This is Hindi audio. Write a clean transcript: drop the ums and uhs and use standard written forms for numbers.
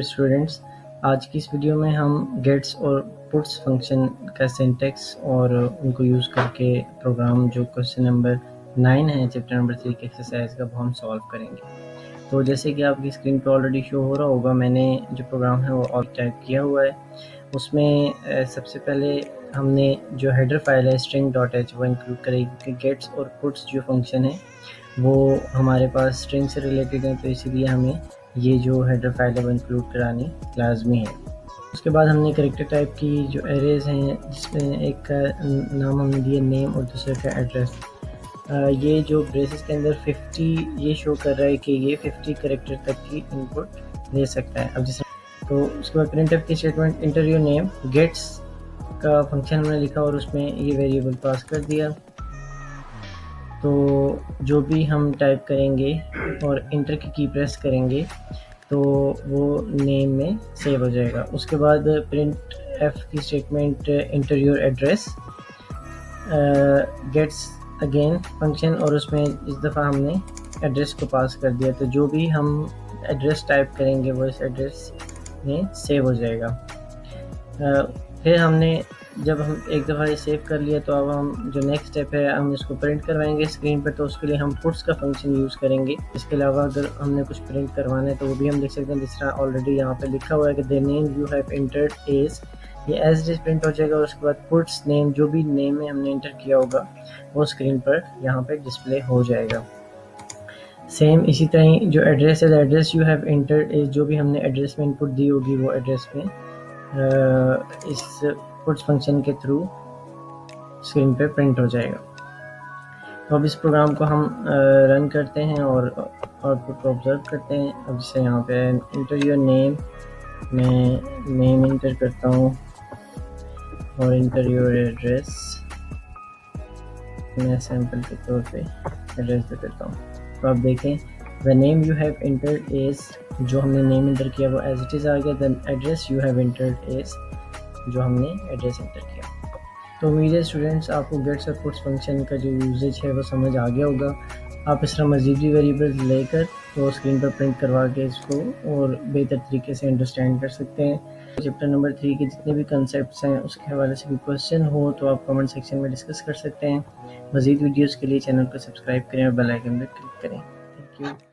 डियर स्टूडेंट्स, आज की इस वीडियो में हम गेट्स और पुट्स फंक्शन का सिंटेक्स और उनको यूज़ करके प्रोग्राम जो क्वेश्चन नंबर 9 है चैप्टर नंबर 3 की एक्सरसाइज का वो हम सॉल्व करेंगे। तो जैसे कि आपकी स्क्रीन पर ऑलरेडी शो हो रहा होगा, मैंने जो प्रोग्राम है वो और टाइप किया हुआ है। उसमें सबसे पहले हमने जो हेडर फाइल है string.h वो इंक्लूड करेगी, क्योंकि गेट्स और पुट्स जो फंक्शन है वो हमारे पास स्ट्रिंग से रिलेटेड है, तो इसीलिए हमें ये जो हेडर फाइल है वो इंक्लूड करानी लाजमी है। उसके बाद हमने कैरेक्टर टाइप की जो एरेज हैं, जिसमें एक का नाम हमने दिया नेम और दूसरे का एड्रेस। ये जो ब्रेसेस के अंदर 50 ये शो कर रहा है कि ये 50 कैरेक्टर तक की इनपुट ले सकता है। अब जैसे तो उसके बाद प्रिंटफ की statement enter your name, gets का फंक्शन हमने लिखा और उसमें ये वेरिएबल पास कर दिया। तो जो भी हम टाइप करेंगे और इंटर की प्रेस करेंगे तो वो नेम में सेव हो जाएगा। उसके बाद प्रिंट एफ की statement enter your address, gets again function और उसमें इस दफ़ा हमने एड्रेस को पास कर दिया, तो जो भी हम एड्रेस टाइप करेंगे वो इस एड्रेस में सेव हो जाएगा। फिर हमने जब हम एक दफ़ा ये सेव कर लिया, तो अब हम जो नेक्स्ट स्टेप है हम इसको प्रिंट करवाएंगे स्क्रीन पर, तो उसके लिए हम पुट्स का फंक्शन यूज़ करेंगे। इसके अलावा अगर हमने कुछ प्रिंट करवाना है तो वो भी हम लिख सकते हैं, जिस तरह ऑलरेडी यहाँ पे लिखा हुआ है कि the name you have entered is, ये एज इट प्रिंट हो जाएगा। और उसके बाद पुट्स नेम, जो भी नेम में हमने एंटर किया होगा वो स्क्रीन पर यहाँ पर डिस्प्ले हो जाएगा। सेम इसी तरह जो एड्रेस है, address you have entered is, जो भी हमने एड्रेस में इनपुट दी होगी वो एड्रेस में इस पुट्स फंक्शन के थ्रू स्क्रीन पे प्रिंट हो जाएगा। तो अब इस प्रोग्राम को हम रन करते हैं और आउटपुट को ऑब्जर्व करते हैं। अब जैसे यहाँ पे इंटर योर नेम, मैं नेम इंटर करता हूँ और इंटर योर एड्रेस मैं सैम्पल के तौर पे एड्रेस दे देता हूँ। तो आप देखें the name you have entered is, जो हमने नेम इंटर किया वो एज इट इज़ आ गया। The address you have entered is, जो हमने एड्रेस इंटर किया। तो उम्मीद है स्टूडेंट्स आपको गेट्स और पुट्स फंक्शन का जो यूजेज है वो समझ आ गया होगा। आप इस तरह मज़ीद भी वेरिएबल्स लेकर तो स्क्रीन पर प्रिंट करवा के इसको और बेहतर तरीके से अंडरस्टैंड कर सकते हैं। चैप्टर नंबर 3 के जितने भी कंसेप्ट्स हैं उसके हवाले से भी क्वेश्चन हो तो आप कमेंट सेक्शन में डिस्कस कर सकते हैं। मज़ीद वीडियोज़ के लिए चैनल को सब्सक्राइब करें और बेल आइकन पर क्लिक करें। Thank you.